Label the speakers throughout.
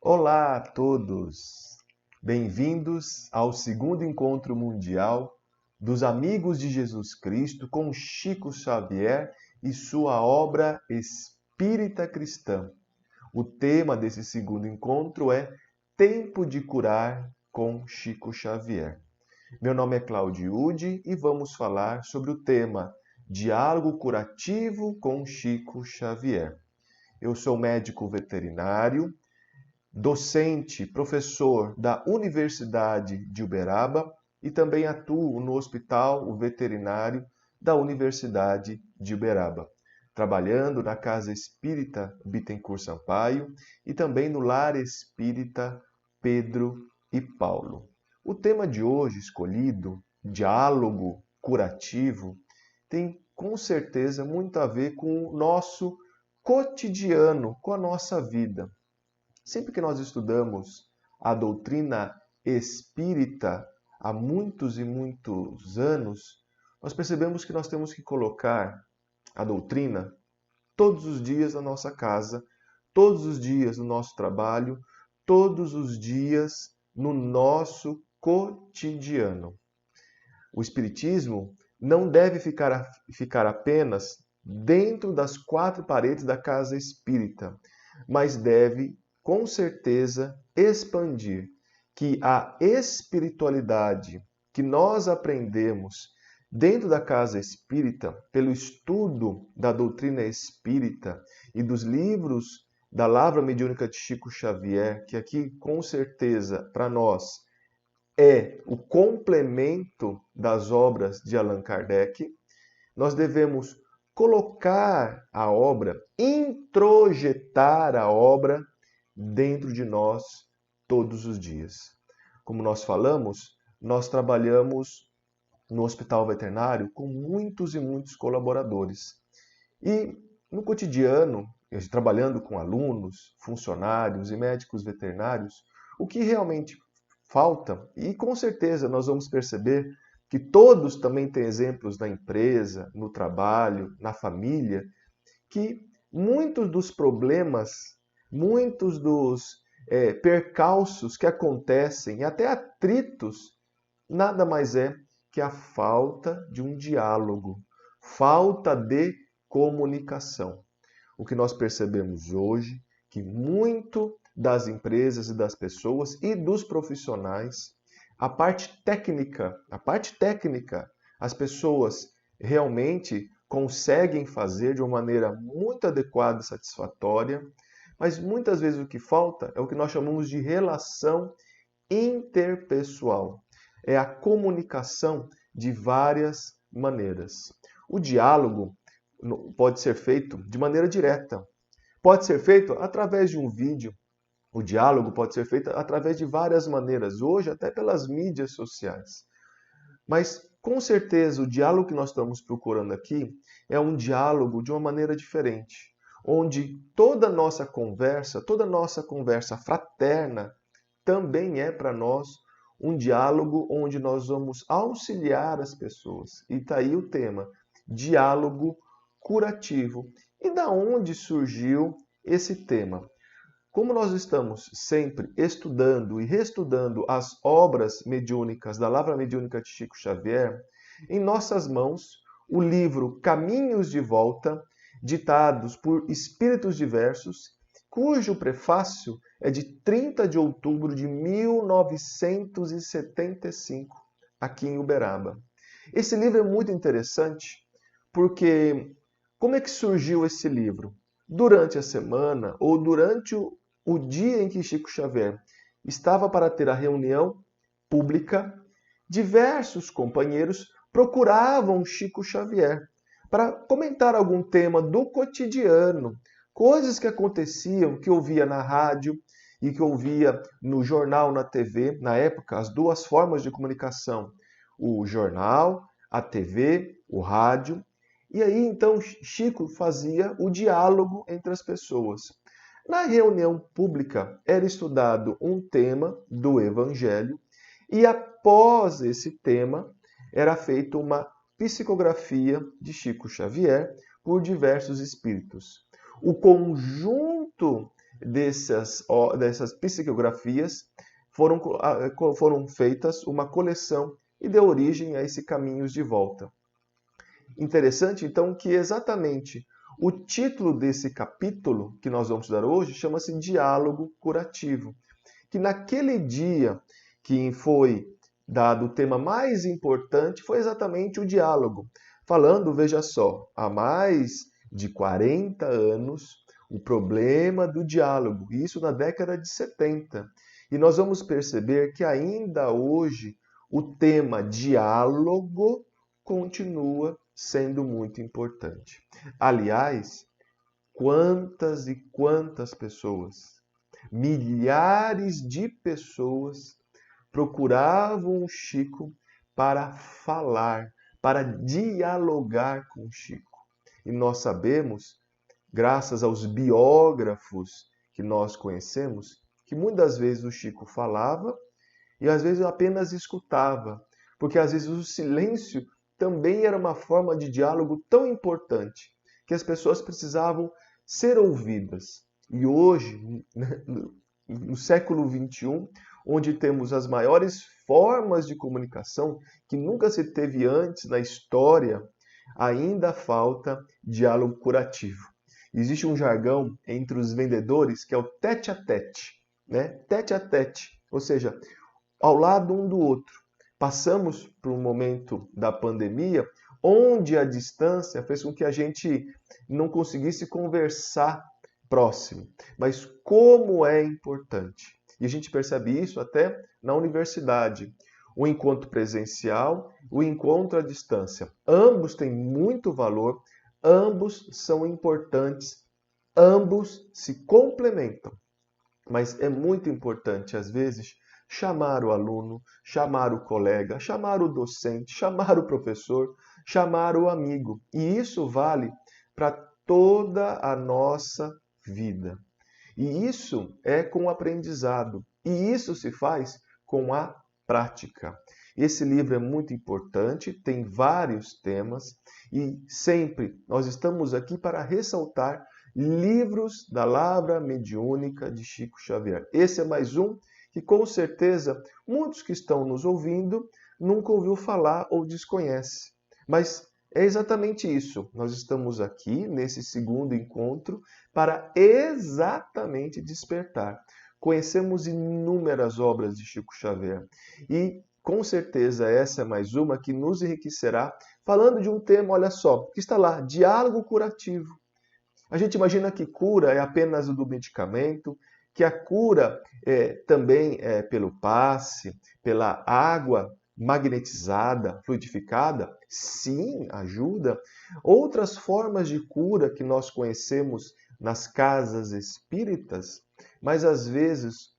Speaker 1: Olá a todos! Bem-vindos ao segundo encontro mundial dos Amigos de Jesus Cristo com Chico Xavier e sua obra Espírita Cristã. O tema desse segundo encontro é Tempo de Curar com Chico Xavier. Meu nome é Cláudio Ude e vamos falar sobre o tema Diálogo Curativo com Chico Xavier. Eu sou médico veterinário, docente, professor da Universidade de Uberaba e também atuo no Hospital Veterinário da Universidade de Uberaba, trabalhando na Casa Espírita Bittencourt Sampaio e também no Lar Espírita Pedro e Paulo. O tema de hoje escolhido, diálogo curativo, tem com certeza muito a ver com o nosso cotidiano, com a nossa vida. Sempre que nós estudamos a doutrina espírita há muitos e muitos anos, nós percebemos que nós temos que colocar a doutrina todos os dias na nossa casa, todos os dias no nosso trabalho, todos os dias no nosso cotidiano. O Espiritismo não deve ficar apenas dentro das quatro paredes da casa espírita, mas deve com certeza expandir, que a espiritualidade que nós aprendemos dentro da casa espírita, pelo estudo da doutrina espírita e dos livros da Lavra Mediúnica de Chico Xavier, que aqui com certeza para nós é o complemento das obras de Allan Kardec, nós devemos colocar a obra, introjetar a obra dentro de nós todos os dias. Como nós falamos, nós trabalhamos no Hospital Veterinário com muitos e muitos colaboradores. E no cotidiano, trabalhando com alunos, funcionários e médicos veterinários, o que realmente falta, e com certeza nós vamos perceber que todos também têm exemplos na empresa, no trabalho, na família, que muitos dos problemas, muitos dos percalços que acontecem, e até atritos, nada mais é que a falta de um diálogo, falta de comunicação. O que nós percebemos hoje, que muito das empresas e das pessoas e dos profissionais, a parte técnica, as pessoas realmente conseguem fazer de uma maneira muito adequada e satisfatória, mas muitas vezes o que falta é o que nós chamamos de relação interpessoal. É a comunicação de várias maneiras. O diálogo pode ser feito de maneira direta. Pode ser feito através de um vídeo. O diálogo pode ser feito através de várias maneiras, hoje até pelas mídias sociais. Mas, com certeza, o diálogo que nós estamos procurando aqui é um diálogo de uma maneira diferente, onde toda a nossa conversa fraterna também é para nós um diálogo onde nós vamos auxiliar as pessoas. E está aí o tema, diálogo curativo. E da onde surgiu esse tema? Como nós estamos sempre estudando e reestudando as obras mediúnicas da Lavra Mediúnica de Chico Xavier, em nossas mãos o livro Caminhos de Volta, ditados por espíritos diversos, cujo prefácio é de 30 de outubro de 1975, aqui em Uberaba. Esse livro é muito interessante porque como é que surgiu esse livro? Durante a semana ou durante o dia em que Chico Xavier estava para ter a reunião pública, diversos companheiros procuravam Chico Xavier para comentar algum tema do cotidiano, coisas que aconteciam, que ouvia na rádio e que ouvia no jornal, na TV, na época, as duas formas de comunicação, o jornal, a TV, o rádio. E aí, então, Chico fazia o diálogo entre as pessoas. Na reunião pública, era estudado um tema do Evangelho e, após esse tema, era feita uma psicografia de Chico Xavier por diversos espíritos. O conjunto dessas psicografias foram feitas uma coleção e deu origem a esse Caminhos de Volta. Interessante, então, que exatamente o título desse capítulo que nós vamos estudar hoje chama-se Diálogo Curativo, que naquele dia que foi dado o tema mais importante foi exatamente o diálogo. Falando, veja só, há mais de 40 anos, o problema do diálogo, isso na década de 70. E nós vamos perceber que ainda hoje o tema diálogo continua sendo muito importante. Aliás, quantas e quantas pessoas, milhares de pessoas procuravam o Chico para falar, para dialogar com o Chico. E nós sabemos, graças aos biógrafos que nós conhecemos, que muitas vezes o Chico falava e às vezes apenas escutava, porque às vezes o silêncio também era uma forma de diálogo tão importante que as pessoas precisavam ser ouvidas. E hoje, no século XXI, onde temos as maiores formas de comunicação que nunca se teve antes na história, ainda falta diálogo curativo. Existe um jargão entre os vendedores que é o tete a tete, né? Tete a tete, ou seja, ao lado um do outro. Passamos por um momento da pandemia onde a distância fez com que a gente não conseguisse conversar próximo. Mas como é importante. E a gente percebe isso até na universidade. O encontro presencial, o encontro à distância. Ambos têm muito valor, ambos são importantes, ambos se complementam. Mas é muito importante, às vezes, chamar o aluno, chamar o colega, chamar o docente, chamar o professor, chamar o amigo. E isso vale para toda a nossa vida. E isso é com o aprendizado. E isso se faz com a prática. Esse livro é muito importante, tem vários temas e sempre nós estamos aqui para ressaltar livros da Lavra Mediúnica de Chico Xavier. Esse é mais um que com certeza muitos que estão nos ouvindo nunca ouviu falar ou desconhece. Mas é exatamente isso. Nós estamos aqui nesse segundo encontro para exatamente despertar. Conhecemos inúmeras obras de Chico Xavier e com certeza essa é mais uma que nos enriquecerá falando de um tema, olha só, que está lá, diálogo curativo. A gente imagina que cura é apenas o do medicamento, que a cura também é pelo passe, pela água magnetizada, fluidificada. Sim, ajuda. Outras formas de cura que nós conhecemos nas casas espíritas, mas às vezes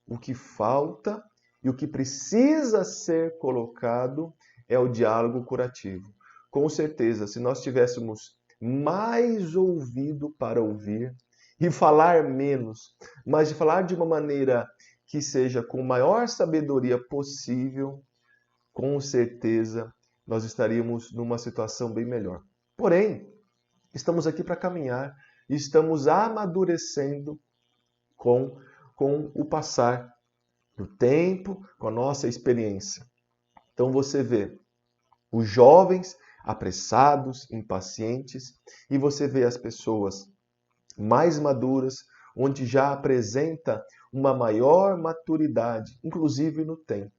Speaker 1: o que falta e o que precisa ser colocado é o diálogo curativo. Com certeza, se nós tivéssemos mais ouvido para ouvir e falar menos, mas de falar de uma maneira que seja com maior sabedoria possível, com certeza nós estaríamos numa situação bem melhor. Porém, estamos aqui para caminhar e estamos amadurecendo com o passar do tempo, com a nossa experiência. Então você vê os jovens apressados, impacientes, e você vê as pessoas mais maduras, onde já apresenta uma maior maturidade, inclusive no tempo.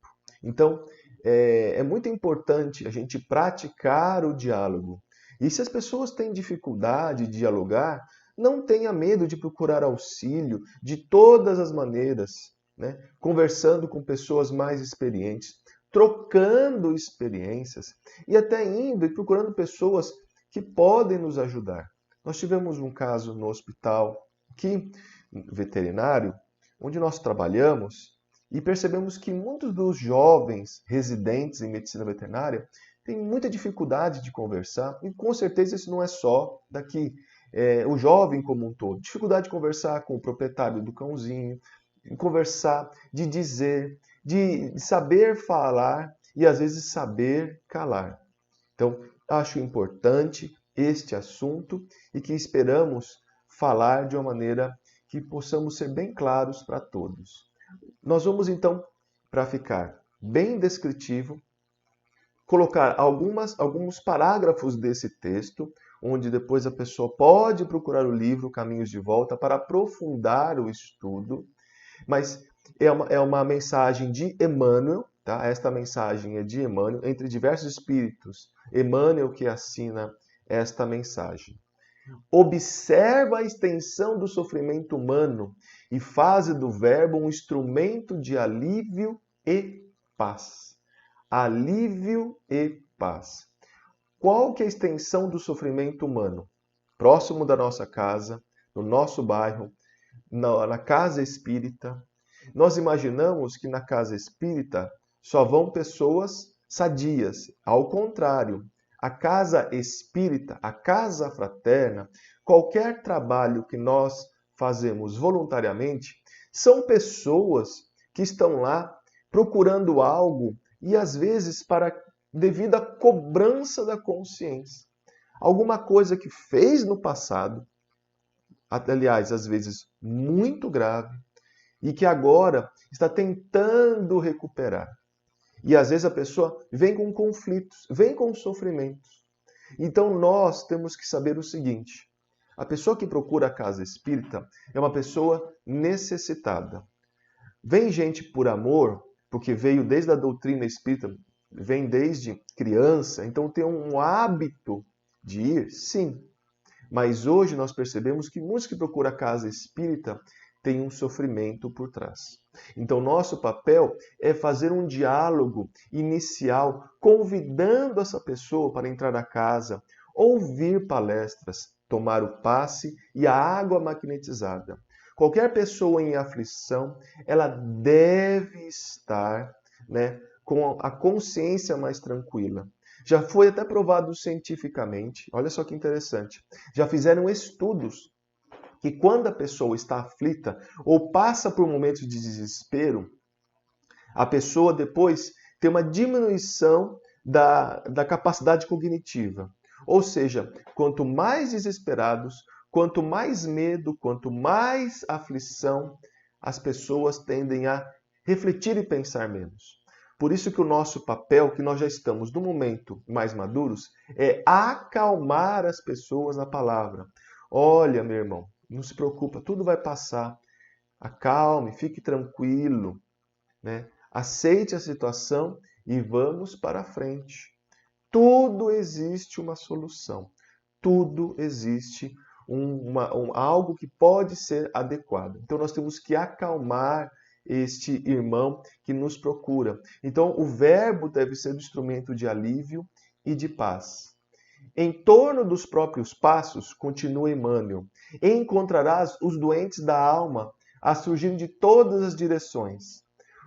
Speaker 1: Então, é muito importante a gente praticar o diálogo. E se as pessoas têm dificuldade de dialogar, não tenha medo de procurar auxílio de todas as maneiras, né? Conversando com pessoas mais experientes, trocando experiências e até indo e procurando pessoas que podem nos ajudar. Nós tivemos um caso no hospital aqui, veterinário, onde nós trabalhamos e percebemos que muitos dos jovens residentes em medicina veterinária têm muita dificuldade de conversar e com certeza isso não é só daqui, o jovem como um todo. Dificuldade de conversar com o proprietário do cãozinho, conversar, de dizer, de saber falar e às vezes saber calar. Então, acho importante este assunto e que esperamos falar de uma maneira que possamos ser bem claros para todos. Nós vamos então, para ficar bem descritivo, colocar alguns parágrafos desse texto, onde depois a pessoa pode procurar o livro Caminhos de Volta para aprofundar o estudo, mas é uma mensagem de Emmanuel, tá? Esta mensagem é de Emmanuel, entre diversos espíritos, Emmanuel que assina esta mensagem. Observa a extensão do sofrimento humano e faz do verbo um instrumento de alívio e paz. Alívio e paz. Qual que é a extensão do sofrimento humano? Próximo da nossa casa, no nosso bairro, na casa espírita. Nós imaginamos que na casa espírita só vão pessoas sadias. Ao contrário, a casa espírita, a casa fraterna, qualquer trabalho que nós fazemos voluntariamente, são pessoas que estão lá procurando algo e às vezes para devido à cobrança da consciência. Alguma coisa que fez no passado, aliás, às vezes muito grave, e que agora está tentando recuperar. E às vezes a pessoa vem com conflitos, vem com sofrimentos. Então nós temos que saber o seguinte: a pessoa que procura a casa espírita é uma pessoa necessitada. Vem gente por amor, porque veio desde a doutrina espírita, vem desde criança, então tem um hábito de ir, sim. Mas hoje nós percebemos que muitos que procuram a casa espírita têm um sofrimento por trás. Então nosso papel é fazer um diálogo inicial, convidando essa pessoa para entrar na casa, ouvir palestras, tomar o passe e a água magnetizada. Qualquer pessoa em aflição, ela deve estar, com a consciência mais tranquila. Já foi até provado cientificamente, olha só que interessante, já fizeram estudos que quando a pessoa está aflita ou passa por momentos de desespero, a pessoa depois tem uma diminuição da capacidade cognitiva. Ou seja, quanto mais desesperados, quanto mais medo, quanto mais aflição, as pessoas tendem a refletir e pensar menos. Por isso que o nosso papel, que nós já estamos no momento mais maduros, é acalmar as pessoas na palavra. Olha, meu irmão, não se preocupa, tudo vai passar. Acalme, fique tranquilo, Aceite a situação e vamos para frente. Tudo existe uma solução. Tudo existe algo que pode ser adequado. Então nós temos que acalmar este irmão que nos procura. Então o verbo deve ser um instrumento de alívio e de paz. Em torno dos próprios passos, continua Emmanuel, encontrarás os doentes da alma a surgir de todas as direções.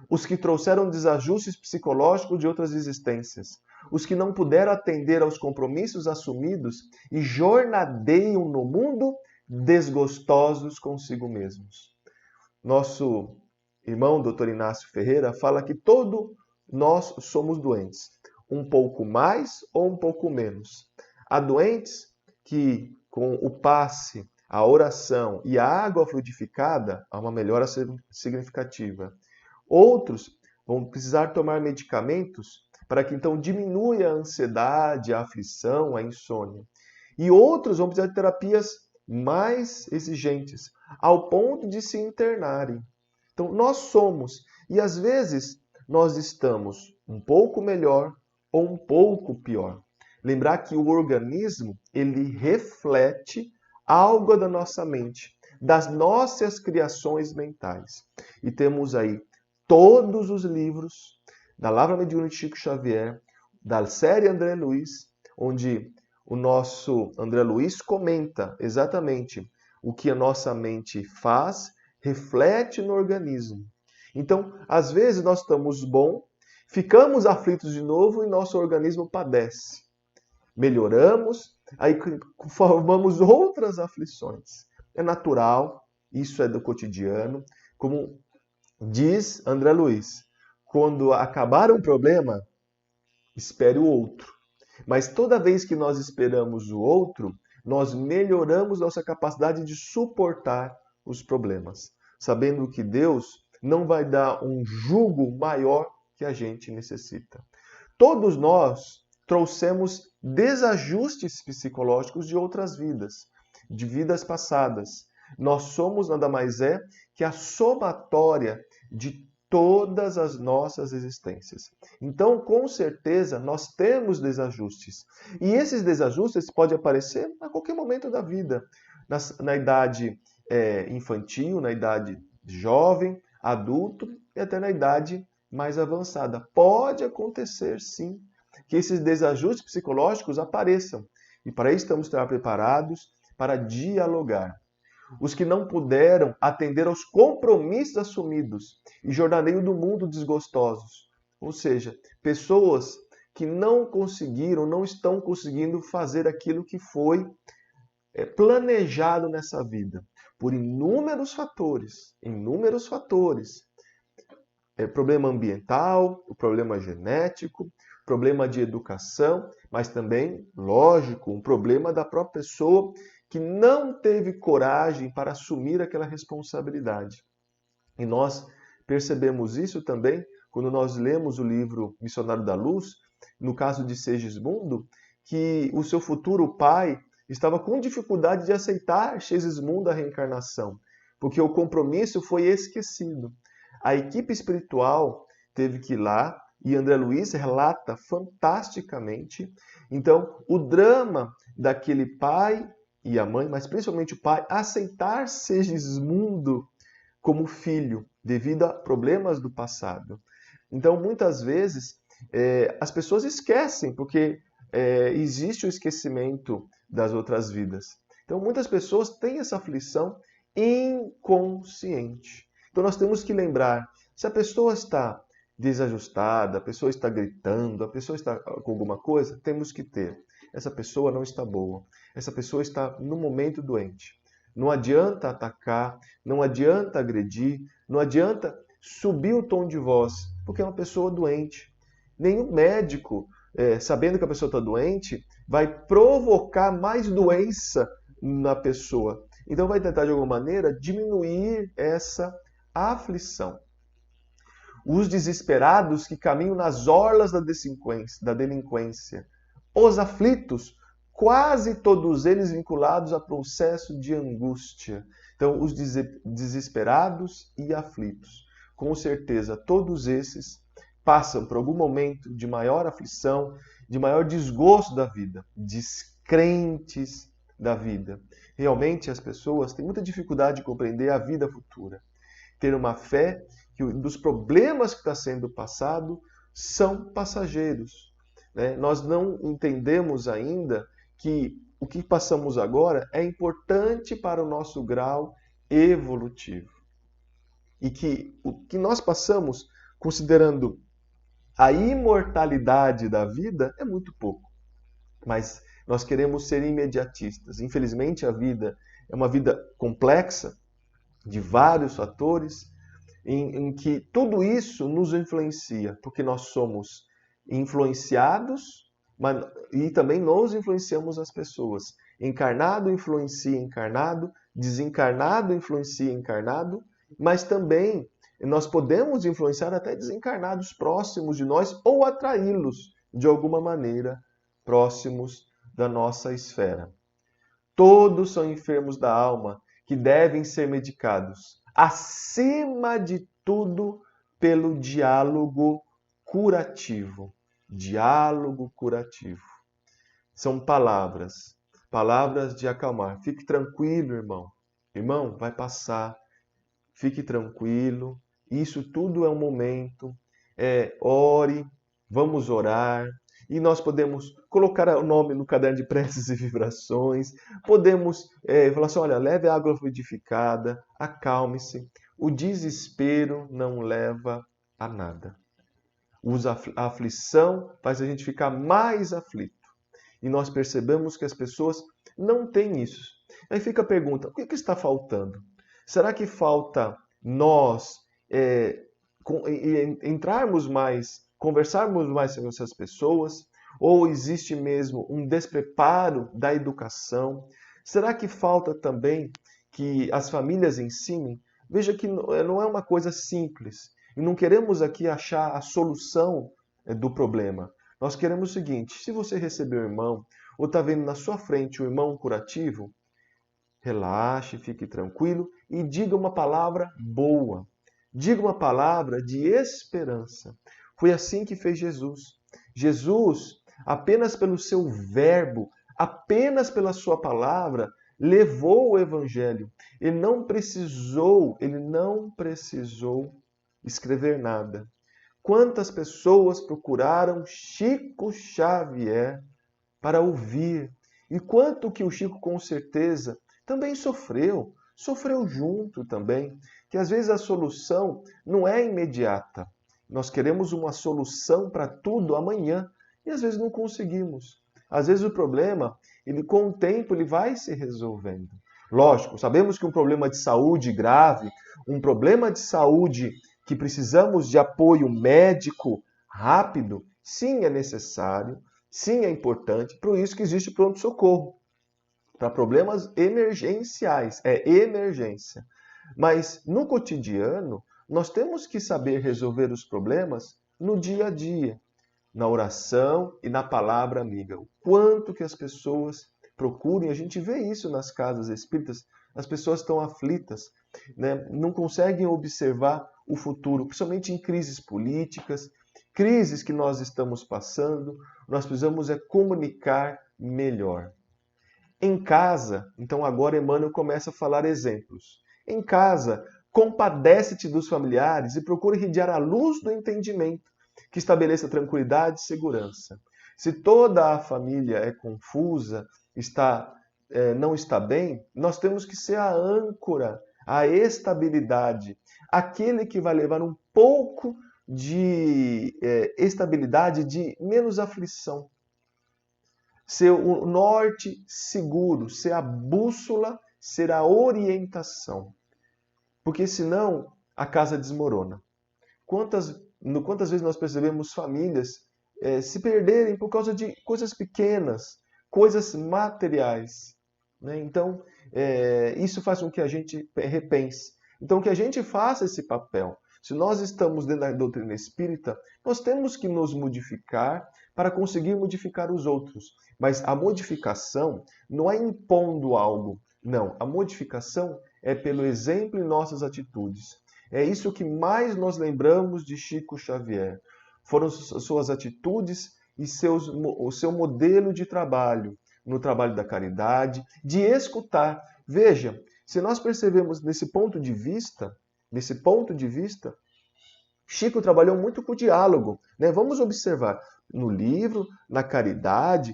Speaker 1: Os que trouxeram desajustes psicológicos de outras existências. Os que não puderam atender aos compromissos assumidos e jornadeiam no mundo desgostosos consigo mesmos. Nosso irmão, Dr. Inácio Ferreira, fala que todos nós somos doentes, um pouco mais ou um pouco menos. Há doentes que, com o passe, a oração e a água fluidificada, há uma melhora significativa. Outros vão precisar tomar medicamentos para que então diminua a ansiedade, a aflição, a insônia. E outros vão precisar de terapias mais exigentes, ao ponto de se internarem. Então, nós somos, e às vezes nós estamos um pouco melhor ou um pouco pior. Lembrar que o organismo, ele reflete algo da nossa mente, das nossas criações mentais. E temos aí todos os livros da Lavra Mediúnica de Chico Xavier, da série André Luiz, onde o nosso André Luiz comenta exatamente o que a nossa mente faz, reflete no organismo. Então, às vezes nós estamos bom, ficamos aflitos de novo e nosso organismo padece. Melhoramos, aí formamos outras aflições. É natural, isso é do cotidiano. Como diz André Luiz, quando acabar um problema, espere o outro. Mas toda vez que nós esperamos o outro, nós melhoramos nossa capacidade de suportar os problemas, sabendo que Deus não vai dar um jugo maior que a gente necessita. Todos nós trouxemos desajustes psicológicos de outras vidas, de vidas passadas. Nós somos nada mais que a somatória de todas as nossas existências. Então, com certeza, nós temos desajustes. E esses desajustes podem aparecer a qualquer momento da vida. Na idade infantil, na idade jovem, adulto e até na idade mais avançada. Pode acontecer, sim, que esses desajustes psicológicos apareçam. E para isso estamos preparados para dialogar. Os que não puderam atender aos compromissos assumidos e jornadeio do mundo desgostosos. Ou seja, pessoas que não conseguiram, não estão conseguindo fazer aquilo que foi planejado nessa vida. Por inúmeros fatores. Problema ambiental, o problema genético, problema de educação, mas também, lógico, um problema da própria pessoa que não teve coragem para assumir aquela responsabilidade. E nós percebemos isso também quando nós lemos o livro Missionário da Luz, no caso de Segismundo, que o seu futuro pai estava com dificuldade de aceitar Segismundo a reencarnação, porque o compromisso foi esquecido. A equipe espiritual teve que ir lá, e André Luiz relata fantasticamente, então, o drama daquele pai e a mãe, mas principalmente o pai, aceitar Segismundo como filho, devido a problemas do passado. Então, muitas vezes, as pessoas esquecem, porque existe o esquecimento das outras vidas. Então, muitas pessoas têm essa aflição inconsciente. Então, nós temos que lembrar, se a pessoa está desajustada, a pessoa está gritando, a pessoa está com alguma coisa, temos que ter. Essa pessoa não está boa. Essa pessoa está no momento doente. Não adianta atacar, não adianta agredir, não adianta subir o tom de voz, porque é uma pessoa doente. Nenhum médico, sabendo que a pessoa está doente, vai provocar mais doença na pessoa. Então vai tentar, de alguma maneira, diminuir essa aflição. Os desesperados que caminham nas orlas da delinquência. Os aflitos, quase todos eles vinculados a processo de angústia. Então, os desesperados e aflitos. Com certeza, todos esses passam por algum momento de maior aflição, de maior desgosto da vida, descrentes da vida. Realmente, as pessoas têm muita dificuldade de compreender a vida futura. Ter uma fé que dos problemas que está sendo passado são passageiros. Nós não entendemos ainda que o que passamos agora é importante para o nosso grau evolutivo. E que o que nós passamos, considerando a imortalidade da vida, é muito pouco. Mas nós queremos ser imediatistas. Infelizmente, a vida é uma vida complexa, de vários fatores, em que tudo isso nos influencia, porque nós somos influenciados e também nos influenciamos as pessoas. Encarnado influencia encarnado, desencarnado influencia encarnado, mas também nós podemos influenciar até desencarnados próximos de nós ou atraí-los de alguma maneira próximos da nossa esfera. Todos são enfermos da alma que devem ser medicados, acima de tudo, pelo diálogo curativo. Diálogo curativo. São palavras de acalmar. Fique tranquilo, irmão. Irmão, vai passar. Fique tranquilo. Isso tudo é um momento. Ore, vamos orar. E nós podemos colocar o nome no caderno de preces e vibrações. Podemos falar assim, olha, leve a água fluidificada, acalme-se. O desespero não leva a nada. A aflição faz a gente ficar mais aflito. E nós percebemos que as pessoas não têm isso. Aí fica a pergunta, o que está faltando? Será que falta nós entrarmos mais, conversarmos mais com essas pessoas? Ou existe mesmo um despreparo da educação? Será que falta também que as famílias ensinem, veja que não é uma coisa simples. E não queremos aqui achar a solução do problema. Nós queremos o seguinte: se você receber um irmão, ou está vendo na sua frente um irmão curativo, relaxe, fique tranquilo e diga uma palavra boa. Diga uma palavra de esperança. Foi assim que fez Jesus. Jesus, apenas pelo seu verbo, apenas pela sua palavra, levou o evangelho. Ele não precisou escrever nada. Quantas pessoas procuraram Chico Xavier para ouvir? E quanto que o Chico, com certeza, também sofreu junto também, que às vezes a solução não é imediata. Nós queremos uma solução para tudo amanhã e às vezes não conseguimos. Às vezes o problema, com o tempo, ele vai se resolvendo. Lógico, sabemos que um problema de saúde grave, um problema de saúde que precisamos de apoio médico rápido, sim, é necessário, sim, é importante, por isso que existe o pronto-socorro. Para problemas emergenciais, é emergência. Mas no cotidiano, nós temos que saber resolver os problemas no dia a dia, na oração e na palavra amiga. O quanto que as pessoas procurem, a gente vê isso nas casas espíritas, as pessoas estão aflitas, né? Não conseguem observar o futuro, principalmente em crises políticas, crises que nós estamos passando, nós precisamos comunicar melhor. Em casa, então agora Emmanuel começa a falar exemplos. Em casa, compadece-te dos familiares e procure irradiar a luz do entendimento, que estabeleça tranquilidade e segurança. Se toda a família é confusa, não está bem, nós temos que ser a âncora, a estabilidade, aquele que vai levar um pouco de estabilidade, de menos aflição. Ser o norte seguro, ser a bússola, ser a orientação. Porque senão a casa desmorona. Quantas vezes nós percebemos famílias se perderem por causa de coisas pequenas, coisas materiais, né? Então, isso faz com que a gente repense. Então, que a gente faça esse papel. Se nós estamos dentro da doutrina espírita, nós temos que nos modificar para conseguir modificar os outros. Mas a modificação não é impondo algo. Não, a modificação é pelo exemplo em nossas atitudes. É isso que mais nós lembramos de Chico Xavier. Foram suas atitudes e o seu modelo de trabalho, no trabalho da caridade, de escutar. Veja, se nós percebemos nesse ponto de vista, Chico trabalhou muito com o diálogo, né? Vamos observar no livro, na caridade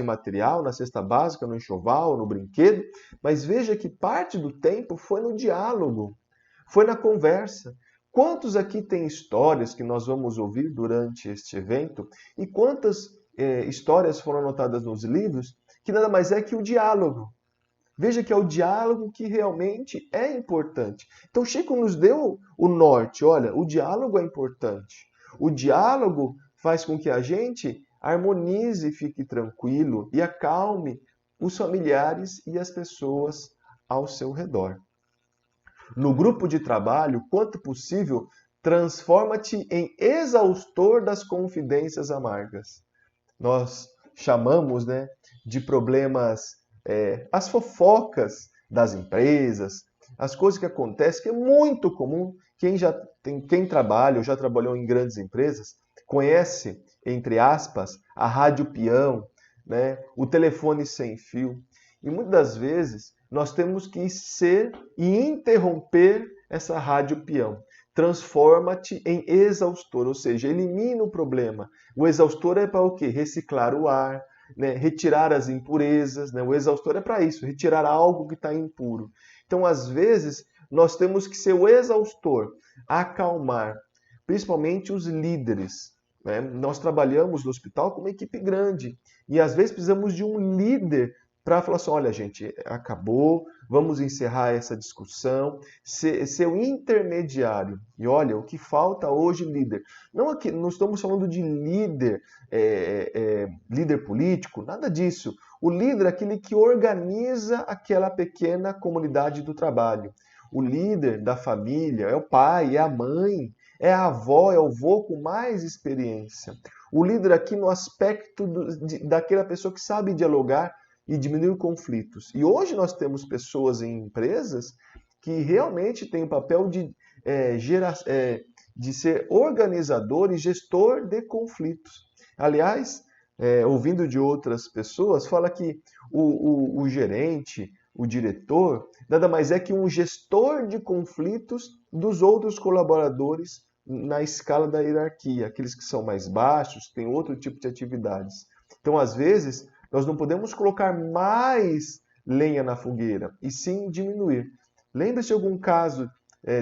Speaker 1: material, na cesta básica, no enxoval, no brinquedo, mas veja que parte do tempo foi no diálogo, foi na conversa. Quantos aqui têm histórias que nós vamos ouvir durante este evento e quantas histórias foram anotadas nos livros que nada mais é que o diálogo. Veja que é o diálogo que realmente é importante. Então, Chico nos deu o norte. Olha, o diálogo é importante. O diálogo faz com que a gente harmonize, fique tranquilo e acalme os familiares e as pessoas ao seu redor. No grupo de trabalho, quanto possível, transforma-te em exaustor das confidências amargas. Nós chamamos, né, de problemas, as fofocas das empresas, as coisas que acontecem, que é muito comum. Quem trabalha ou já trabalhou em grandes empresas, conhece, entre aspas, a rádio peão, né, o telefone sem fio. E muitas das vezes nós temos que ser e interromper essa rádio peão. Transforma-te em exaustor, ou seja, elimina o problema. O exaustor é para o quê? Reciclar o ar, né? Retirar as impurezas. Né? O exaustor é para isso, retirar algo que está impuro. Então, às vezes, nós temos que ser o exaustor, acalmar, principalmente os líderes. Né? Nós trabalhamos no hospital com uma equipe grande e às vezes precisamos de um líder para falar assim, olha gente, acabou, vamos encerrar essa discussão, ser o intermediário. E olha, o que falta hoje, líder. Não, aqui, não estamos falando de líder, líder político, nada disso. O líder é aquele que organiza aquela pequena comunidade do trabalho. O líder da família é o pai, é a mãe, é a avó, é o vô com mais experiência. O líder aqui no aspecto daquela pessoa que sabe dialogar e diminuir conflitos. E hoje nós temos pessoas em empresas que realmente têm o papel de ser organizador e gestor de conflitos. Aliás, ouvindo de outras pessoas, fala que o gerente, o diretor, nada mais é que um gestor de conflitos dos outros colaboradores na escala da hierarquia, aqueles que são mais baixos, têm outro tipo de atividades. Então, às vezes, nós não podemos colocar mais lenha na fogueira, e sim diminuir. Lembra-se de algum caso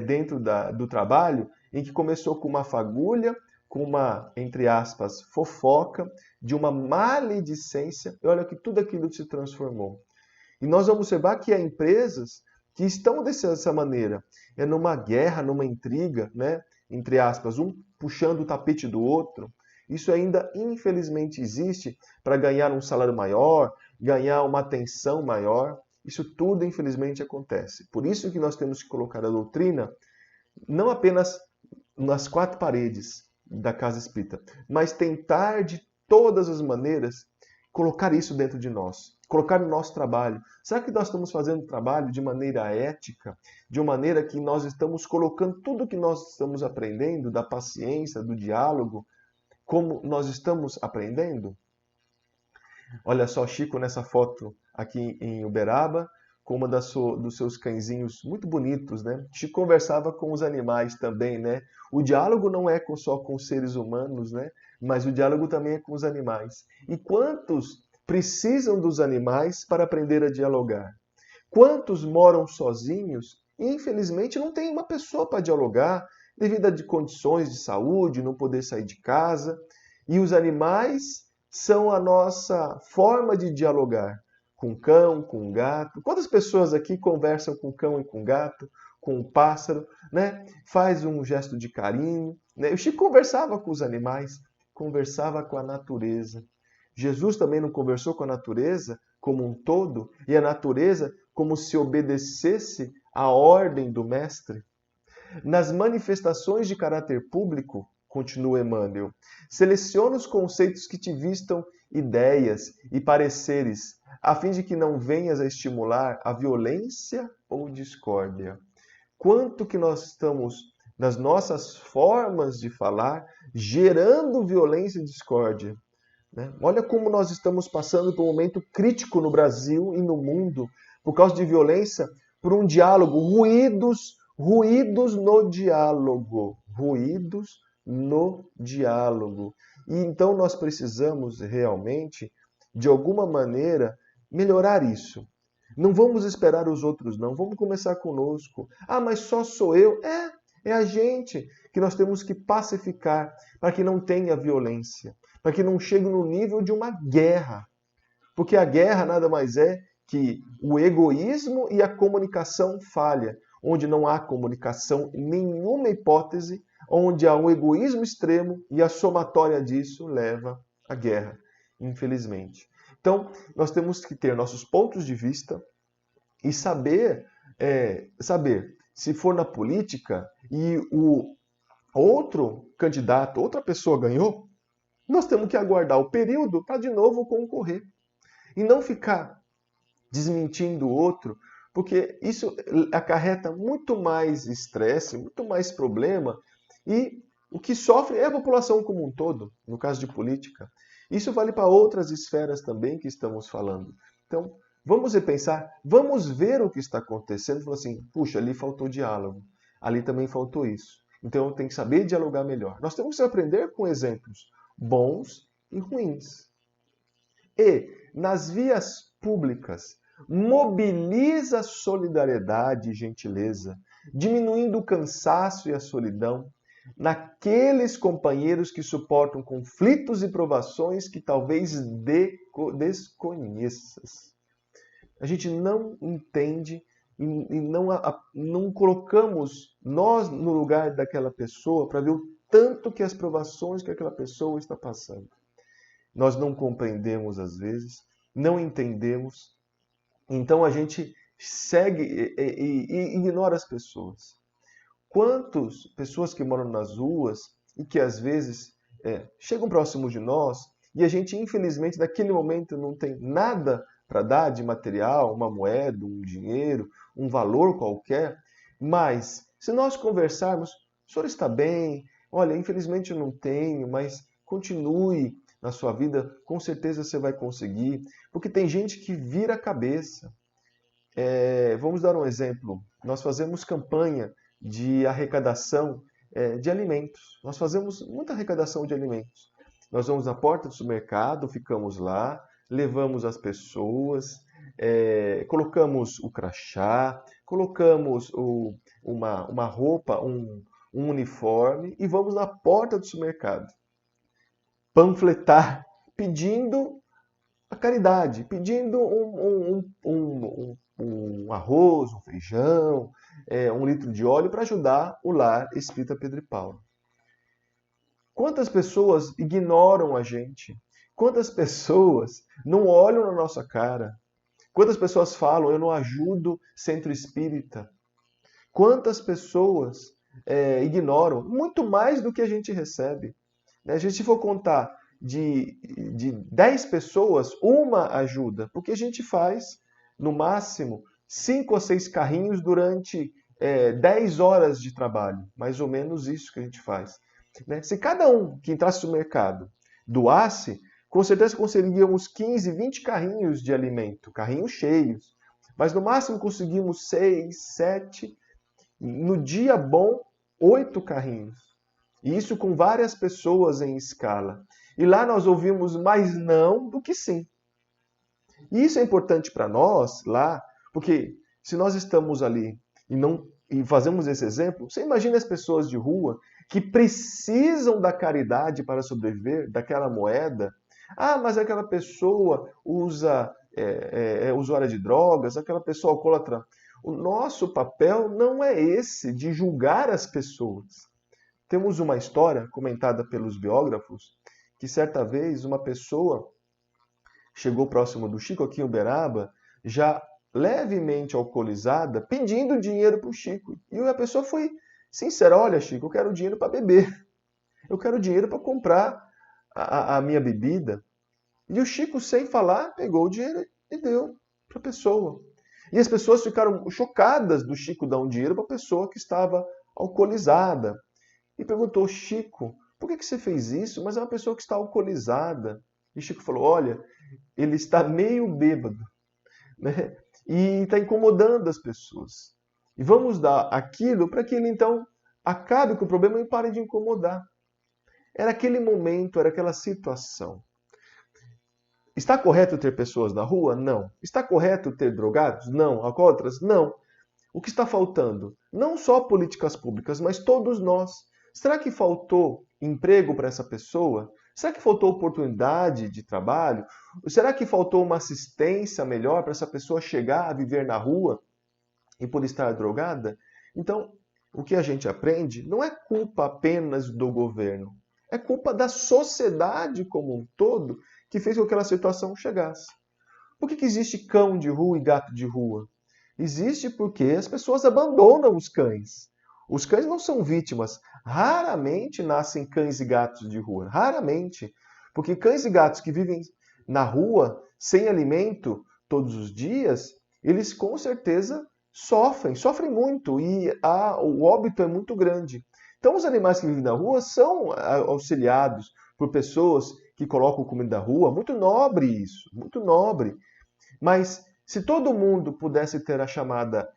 Speaker 1: dentro do trabalho em que começou com uma fagulha, com uma, entre aspas, fofoca, de uma maledicência, e olha que tudo aquilo se transformou. E nós vamos observar que há empresas que estão dessa maneira, numa guerra, numa intriga, né? Entre aspas, um puxando o tapete do outro. Isso ainda, infelizmente, existe para ganhar um salário maior, ganhar uma atenção maior. Isso tudo, infelizmente, acontece. Por isso que nós temos que colocar a doutrina não apenas nas quatro paredes da casa espírita, mas tentar de todas as maneiras colocar isso dentro de nós, colocar no nosso trabalho. Será que nós estamos fazendo trabalho de maneira ética, de uma maneira que nós estamos colocando tudo que nós estamos aprendendo, da paciência, do diálogo, como nós estamos aprendendo? Olha só, Chico nessa foto aqui em Uberaba, com uma dos seus cãezinhos muito bonitos, né? Chico conversava com os animais também, né? O diálogo não é só com os seres humanos, né? Mas o diálogo também é com os animais. E quantos precisam dos animais para aprender a dialogar? Quantos moram sozinhos e, infelizmente, não tem uma pessoa para dialogar devido a condições de saúde, não poder sair de casa? E os animais são a nossa forma de dialogar com cão, com gato. Quantas pessoas aqui conversam com cão e com gato, com um pássaro, né? Faz um gesto de carinho, né? O Chico conversava com os animais, conversava com a natureza. Jesus também não conversou com a natureza como um todo, e a natureza como se obedecesse à ordem do mestre. Nas manifestações de caráter público, continua Emmanuel, seleciona os conceitos que te vistam ideias e pareceres, a fim de que não venhas a estimular a violência ou discórdia. Quanto que nós estamos, nas nossas formas de falar, gerando violência e discórdia, né? Olha como nós estamos passando por um momento crítico no Brasil e no mundo, por causa de violência, por um diálogo, ruídos no diálogo, ruídos no diálogo. E então nós precisamos realmente, de alguma maneira, melhorar isso. Não vamos esperar os outros, não. Vamos começar conosco. Ah, mas só sou eu? É a gente que nós temos que pacificar para que não tenha violência, para que não chegue no nível de uma guerra. Porque a guerra nada mais é que o egoísmo e a comunicação falha. Onde não há comunicação, nenhuma hipótese, onde há um egoísmo extremo e a somatória disso leva à guerra, infelizmente. Então, nós temos que ter nossos pontos de vista e saber se for na política e o outro candidato, outra pessoa ganhou, nós temos que aguardar o período para de novo concorrer. E não ficar desmentindo o outro, porque isso acarreta muito mais estresse, muito mais problema, e o que sofre é a população como um todo, no caso de política. Isso vale para outras esferas também que estamos falando. Então, vamos repensar, vamos ver o que está acontecendo e falar assim, puxa, ali faltou diálogo, ali também faltou isso. Então, tem que saber dialogar melhor. Nós temos que aprender com exemplos bons e ruins. E, nas vias públicas, mobiliza solidariedade e gentileza, diminuindo o cansaço e a solidão naqueles companheiros que suportam conflitos e provações que talvez desconheças. A gente não entende e não colocamos nós no lugar daquela pessoa para ver o tanto que as provações que aquela pessoa está passando. Nós não compreendemos às vezes, não entendemos, então a gente segue e ignora as pessoas. Quantas pessoas que moram nas ruas e que às vezes chegam próximo de nós e a gente, infelizmente, naquele momento não tem nada para dar de material, uma moeda, um dinheiro, um valor qualquer, mas se nós conversarmos, o senhor está bem? Olha, infelizmente eu não tenho, mas continue na sua vida, com certeza você vai conseguir, porque tem gente que vira a cabeça. Vamos dar um exemplo. Nós fazemos campanha de arrecadação de alimentos. Nós fazemos muita arrecadação de alimentos. Nós vamos na porta do supermercado, ficamos lá, levamos as pessoas, colocamos o crachá, colocamos uma roupa, um uniforme e vamos na porta do supermercado panfletar, pedindo a caridade, pedindo um arroz, um feijão, 1 litro de óleo para ajudar o lar Espírita Pedro e Paulo. Quantas pessoas ignoram a gente? Quantas pessoas não olham na nossa cara? Quantas pessoas falam, eu não ajudo centro espírita? Quantas pessoas ignoram? Muito mais do que a gente recebe. A gente, se for contar de 10 pessoas, uma ajuda, porque a gente faz, no máximo, 5 ou 6 carrinhos durante 10 horas de trabalho. Mais ou menos isso que a gente faz. Se cada um que entrasse no mercado doasse, com certeza conseguiríamos 15, 20 carrinhos de alimento, carrinhos cheios. Mas no máximo conseguimos 6, 7, no dia bom, 8 carrinhos. E isso com várias pessoas em escala. E lá nós ouvimos mais não do que sim. E isso é importante para nós lá, porque se nós estamos ali e fazemos esse exemplo, você imagina as pessoas de rua que precisam da caridade para sobreviver, daquela moeda. Ah, mas aquela pessoa é usuária de drogas, aquela pessoa alcoólatra. O nosso papel não é esse, de julgar as pessoas. Temos uma história comentada pelos biógrafos que certa vez uma pessoa chegou próximo do Chico aqui em Uberaba, já levemente alcoolizada, pedindo dinheiro para o Chico. E a pessoa foi sincera, olha Chico, eu quero dinheiro para beber. Eu quero dinheiro para comprar a minha bebida. E o Chico, sem falar, pegou o dinheiro e deu para a pessoa. E as pessoas ficaram chocadas do Chico dar um dinheiro para a pessoa que estava alcoolizada. E perguntou, Chico, por que você fez isso? Mas é uma pessoa que está alcoolizada. E Chico falou, olha, ele está meio bêbado, né? E está incomodando as pessoas. E vamos dar aquilo para que ele então acabe com o problema e pare de incomodar. Era aquele momento, era aquela situação. Está correto ter pessoas na rua? Não. Está correto ter drogados? Não. Alcoólatras? Não. O que está faltando? Não só políticas públicas, mas todos nós. Será que faltou emprego para essa pessoa? Será que faltou oportunidade de trabalho? Será que faltou uma assistência melhor para essa pessoa chegar a viver na rua e por estar drogada? Então, o que a gente aprende não é culpa apenas do governo. É culpa da sociedade como um todo que fez com que aquela situação chegasse. Por que existe cão de rua e gato de rua? Existe porque as pessoas abandonam os cães. Os cães não são vítimas. Raramente nascem cães e gatos de rua. Raramente. Porque cães e gatos que vivem na rua, sem alimento, todos os dias, eles com certeza sofrem muito. E o óbito é muito grande. Então, os animais que vivem na rua são auxiliados por pessoas que colocam comida na rua. Muito nobre isso. Muito nobre. Mas se todo mundo pudesse ter a chamada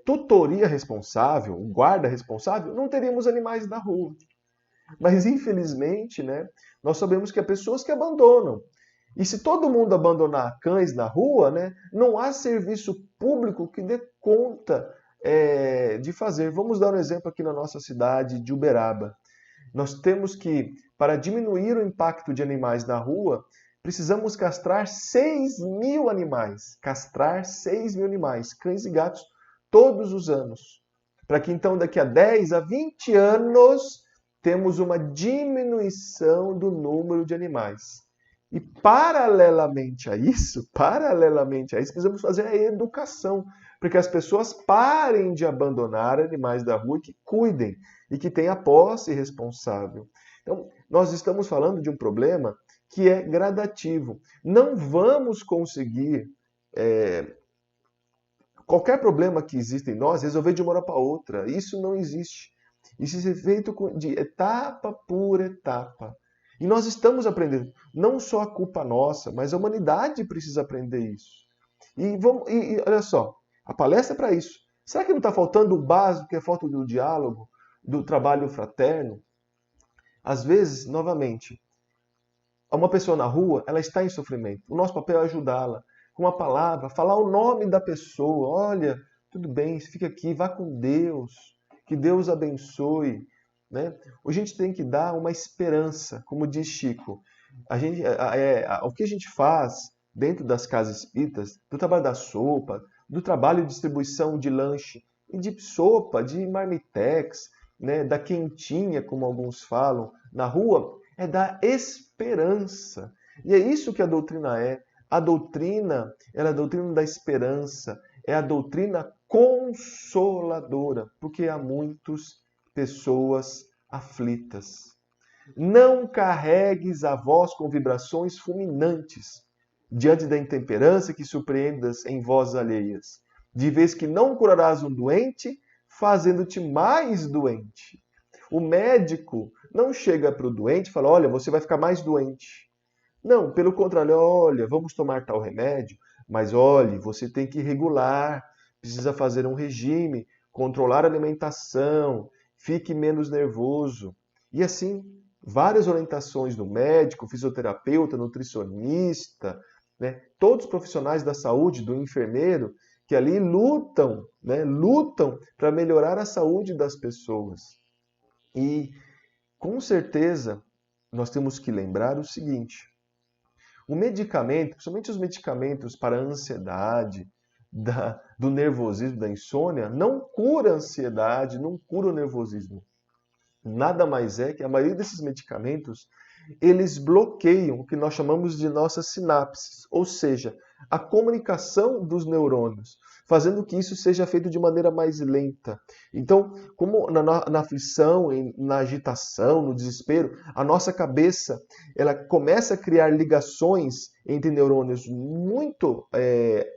Speaker 1: tutoria responsável, o guarda responsável, não teríamos animais na rua. Mas, infelizmente, né, nós sabemos que há pessoas que abandonam. E se todo mundo abandonar cães na rua, né, não há serviço público que dê conta de fazer. Vamos dar um exemplo aqui na nossa cidade de Uberaba. Nós temos que, para diminuir o impacto de animais na rua, precisamos castrar 6.000 animais. Castrar 6.000 animais, cães e gatos, todos os anos. Para que então daqui a 10 a 20 anos temos uma diminuição do número de animais. E paralelamente a isso, precisamos fazer a educação, para que as pessoas parem de abandonar animais da rua e que cuidem e que tenham a posse responsável. Então, nós estamos falando de um problema que é gradativo. Não vamos conseguir qualquer problema que exista em nós resolver de uma hora para outra. Isso não existe. Isso é feito de etapa por etapa. E nós estamos aprendendo. Não só a culpa nossa, mas a humanidade precisa aprender isso. E olha só, a palestra é para isso. Será que não está faltando o básico, que é a falta do diálogo, do trabalho fraterno? Às vezes, novamente, uma pessoa na rua, ela está em sofrimento. O nosso papel é ajudá-la. Com uma palavra, falar o nome da pessoa. Olha, tudo bem, fica aqui, vá com Deus. Que Deus abençoe. Né? A gente tem que dar uma esperança, como diz Chico. O que a gente faz dentro das casas espíritas, do trabalho da sopa, do trabalho de distribuição de lanche, e de sopa, de marmitex, né, da quentinha, como alguns falam, na rua, é dar esperança. E é isso que a doutrina é. A doutrina, ela é a doutrina da esperança, é a doutrina consoladora, porque há muitas pessoas aflitas. Não carregues a voz com vibrações fulminantes, diante da intemperança que surpreendas em vozes alheias, de vez que não curarás um doente, fazendo-te mais doente. O médico não chega para o doente e fala, olha, você vai ficar mais doente. Não, pelo contrário, olha, vamos tomar tal remédio, mas olhe, você tem que regular, precisa fazer um regime, controlar a alimentação, fique menos nervoso. E assim, várias orientações do médico, fisioterapeuta, nutricionista, né? Todos os profissionais da saúde, do enfermeiro, que ali lutam, né? Lutam para melhorar a saúde das pessoas. E, com certeza, nós temos que lembrar o seguinte, o medicamento, principalmente os medicamentos para a ansiedade, do nervosismo, da insônia, não cura a ansiedade, não cura o nervosismo. Nada mais é que a maioria desses medicamentos, eles bloqueiam o que nós chamamos de nossas sinapses, ou seja, a comunicação dos neurônios, fazendo que isso seja feito de maneira mais lenta. Então, como na aflição, na agitação, no desespero, a nossa cabeça ela começa a criar ligações entre neurônios muito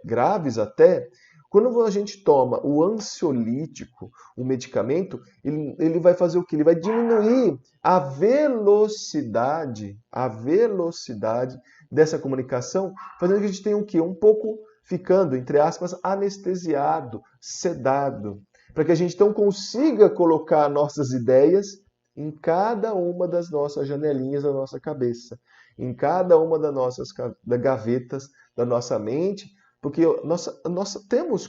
Speaker 1: graves até. Quando a gente toma o ansiolítico, o medicamento, ele vai fazer o quê? Ele vai diminuir a velocidade dessa comunicação, fazendo que a gente tenha o quê? Um pouco ficando, entre aspas, anestesiado, sedado, para que a gente então consiga colocar nossas ideias em cada uma das nossas janelinhas da nossa cabeça, em cada uma das nossas gavetas da nossa mente, porque nós temos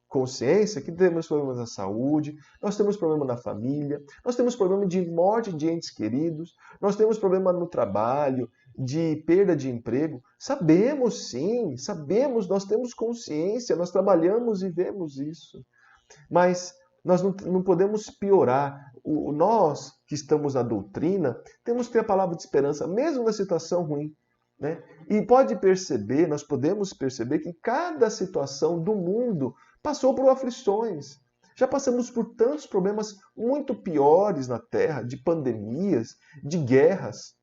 Speaker 1: consciência que temos problemas na saúde, nós temos problema na família, nós temos problema de morte de entes queridos, nós temos problema no trabalho, de perda de emprego. Sabemos sim, nós temos consciência, nós trabalhamos e vemos isso. Mas nós não podemos piorar. Nós que estamos na doutrina, temos que ter a palavra de esperança, mesmo na situação ruim. Né? E nós podemos perceber que cada situação do mundo passou por aflições. Já passamos por tantos problemas muito piores na Terra, de pandemias, de guerras.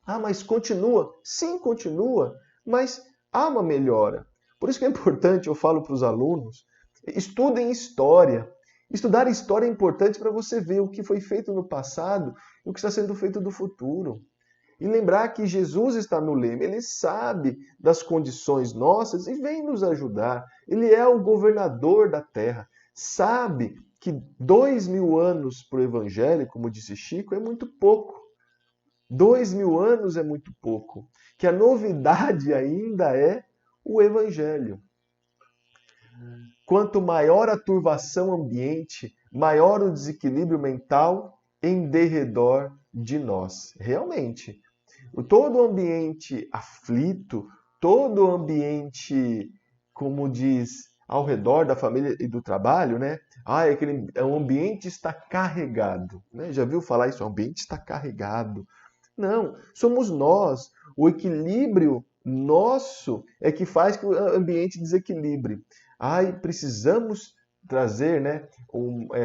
Speaker 1: Ah, mas continua? Sim, continua, mas há uma melhora. Por isso que é importante, eu falo para os alunos, estudem história. Estudar história é importante para você ver o que foi feito no passado e o que está sendo feito no futuro. E lembrar que Jesus está no leme, ele sabe das condições nossas e vem nos ajudar. Ele é o governador da terra, sabe que 2000 anos para o Evangelho, como disse Chico, é muito pouco. 2000 anos é muito pouco. Que a novidade ainda é o Evangelho. Quanto maior a turvação ambiente, maior o desequilíbrio mental em derredor de nós. Realmente. todo ambiente aflito, todo ambiente, como diz, ao redor da família e do trabalho, né? O ambiente está carregado, né? Já viu falar isso? O ambiente está carregado. Não, somos nós. O equilíbrio nosso é que faz que o ambiente desequilibre. Precisamos trazer, né,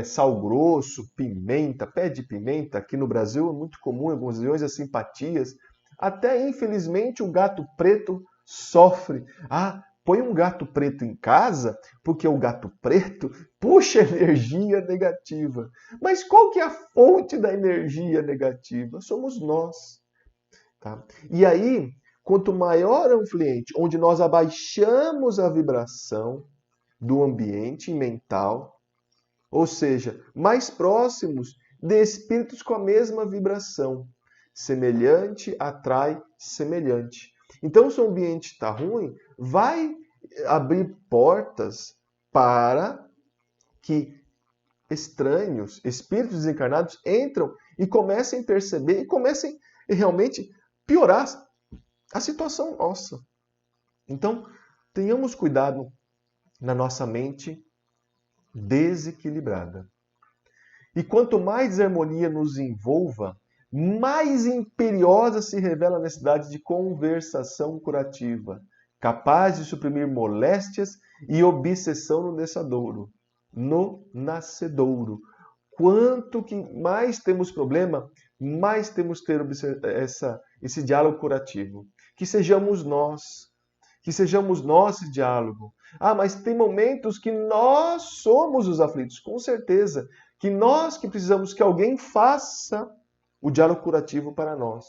Speaker 1: sal grosso, pimenta, pé de pimenta. Aqui no Brasil é muito comum, em algumas regiões, as simpatias. Até, infelizmente, o gato preto sofre. Põe um gato preto em casa, porque o gato preto puxa energia negativa. Mas qual que é a fonte da energia negativa? Somos nós. Tá? E aí, quanto maior é um ambiente onde nós abaixamos a vibração do ambiente mental, ou seja, mais próximos de espíritos com a mesma vibração. Semelhante atrai semelhante. Então, se o ambiente está ruim, vai abrir portas para que estranhos, espíritos desencarnados, entram e comecem a perceber e comecem a realmente piorar a situação nossa. Então, tenhamos cuidado na nossa mente desequilibrada. E quanto mais desarmonia nos envolva, mais imperiosa se revela a necessidade de conversação curativa, capaz de suprimir moléstias e obsessão no nascedouro. Quanto que mais temos problema, mais temos que ter esse diálogo curativo. Que sejamos nós esse diálogo. Mas tem momentos que nós somos os aflitos, com certeza. Que nós que precisamos que alguém faça o diálogo curativo para nós.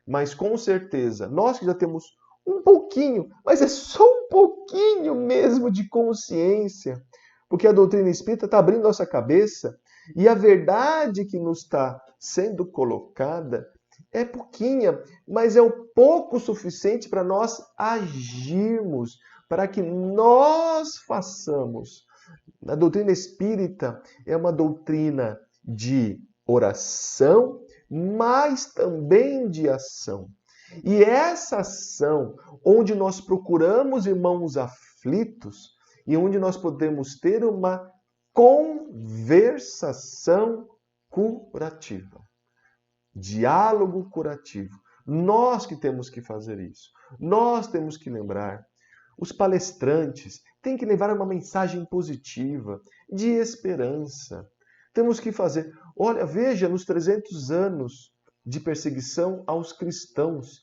Speaker 1: Mas com certeza, nós que já temos um pouquinho, mas é só um pouquinho mesmo de consciência, porque a doutrina espírita está abrindo nossa cabeça e a verdade que nos está sendo colocada é pouquinha, mas é o pouco suficiente para nós agirmos, para que nós façamos. A doutrina espírita é uma doutrina de oração, mas também de ação. E essa ação, onde nós procuramos irmãos aflitos e onde nós podemos ter uma conversação curativa. Diálogo curativo. Nós que temos que fazer isso. Nós temos que lembrar. Os palestrantes têm que levar uma mensagem positiva, de esperança. Temos que fazer. Olha, veja, nos 300 anos de perseguição aos cristãos,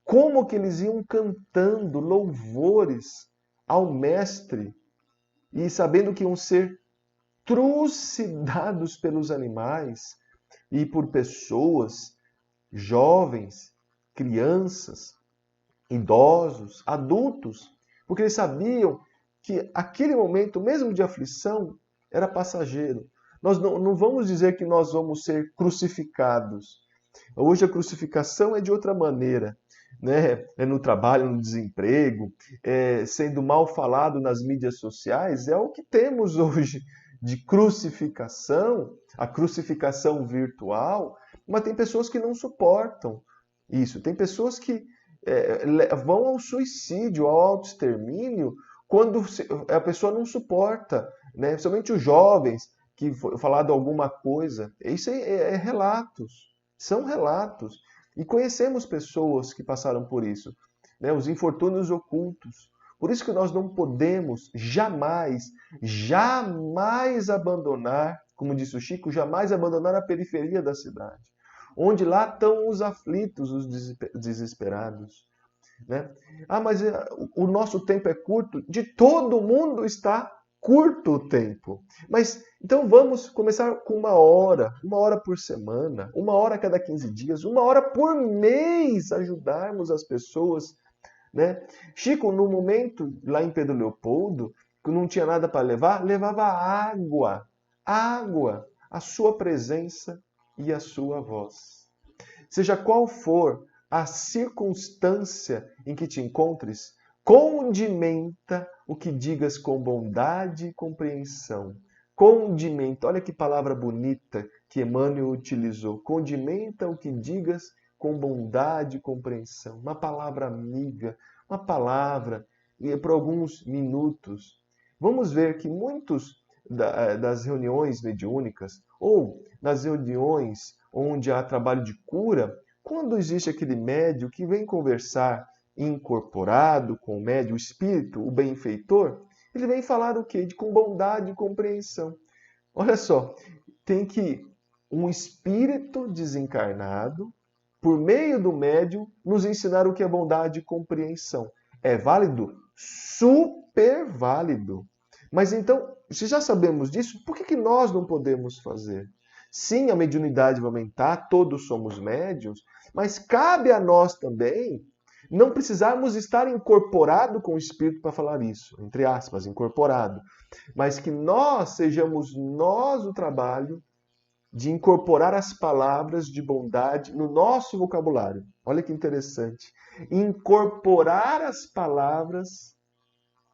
Speaker 1: como que eles iam cantando louvores ao Mestre e sabendo que iam ser trucidados pelos animais e por pessoas, jovens, crianças, idosos, adultos, porque eles sabiam que aquele momento, mesmo de aflição, era passageiro. Nós não vamos dizer que nós vamos ser crucificados. Hoje a crucificação é de outra maneira, né? É no trabalho, no desemprego, sendo mal falado nas mídias sociais, é o que temos hoje de crucificação, a crucificação virtual, mas tem pessoas que não suportam isso. Tem pessoas que vão ao suicídio, ao autoextermínio, quando a pessoa não suporta, né? Somente os jovens que foi falado alguma coisa. Isso é relatos, são relatos. E conhecemos pessoas que passaram por isso, né? Os infortúnios ocultos. Por isso que nós não podemos jamais, jamais abandonar, como disse o Chico, jamais abandonar a periferia da cidade, onde lá estão os aflitos, os desesperados. Né? Mas o nosso tempo é curto. De todo mundo está curto o tempo. Mas então vamos começar com uma hora por semana, uma hora a cada 15 dias, uma hora por mês, ajudarmos as pessoas. Né? Chico, no momento lá em Pedro Leopoldo, que não tinha nada para levar, levava água, a sua presença e a sua voz. Seja qual for a circunstância em que te encontres, condimenta o que digas com bondade e compreensão. Condimenta, olha que palavra bonita que Emmanuel utilizou. Condimenta o que digas com bondade e compreensão. Uma palavra amiga, uma palavra, e por alguns minutos. Vamos ver que muitos das reuniões mediúnicas ou nas reuniões onde há trabalho de cura, quando existe aquele médium que vem conversar incorporado com o médium, o espírito, o benfeitor, ele vem falar o quê? Com bondade e compreensão. Olha só, tem que um espírito desencarnado, por meio do médium, nos ensinar o que é bondade e compreensão. É válido? Super válido. Mas então, se já sabemos disso, por que nós não podemos fazer? Sim, a mediunidade vai aumentar, todos somos médiuns, mas cabe a nós também não precisarmos estar incorporado com o Espírito para falar isso, entre aspas, incorporado, mas que nós sejamos nós o trabalho de incorporar as palavras de bondade no nosso vocabulário. Olha que interessante. Incorporar as palavras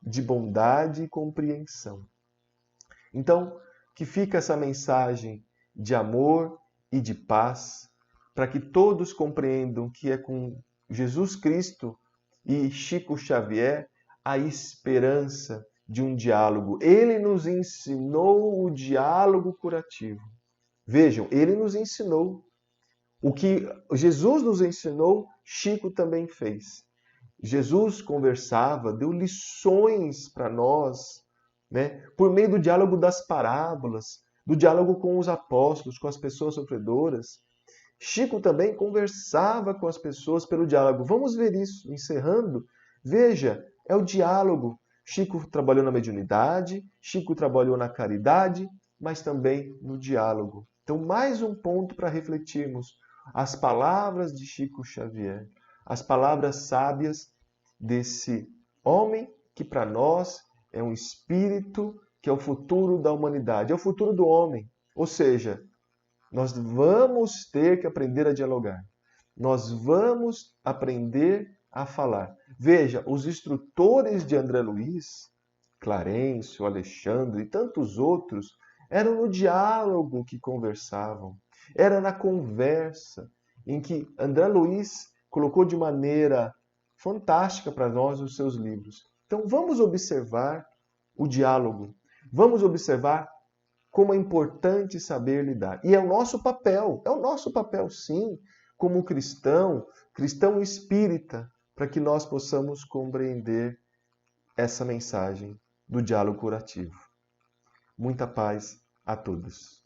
Speaker 1: de bondade e compreensão. Então, que fica essa mensagem de amor e de paz, para que todos compreendam que é com Jesus Cristo e Chico Xavier a esperança de um diálogo. Ele nos ensinou o diálogo curativo. Vejam, ele nos ensinou. O que Jesus nos ensinou, Chico também fez. Jesus conversava, deu lições para nós, né? Por meio do diálogo das parábolas, do diálogo com os apóstolos, com as pessoas sofredoras. Chico também conversava com as pessoas pelo diálogo. Vamos ver isso, encerrando. Veja, é o diálogo. Chico trabalhou na mediunidade, Chico trabalhou na caridade, mas também no diálogo. Então, mais um ponto para refletirmos. As palavras de Chico Xavier, as palavras sábias desse homem que para nós é um espírito que é o futuro da humanidade, é o futuro do homem. Ou seja, nós vamos ter que aprender a dialogar. Nós vamos aprender a falar. Veja, os instrutores de André Luiz, Clarencio, Alexandre e tantos outros, eram no diálogo que conversavam. Era na conversa em que André Luiz colocou de maneira fantástica para nós os seus livros. Então vamos observar o diálogo. Vamos observar como é importante saber lidar. E é o nosso papel sim, como cristão espírita, para que nós possamos compreender essa mensagem do diálogo curativo. Muita paz a todos.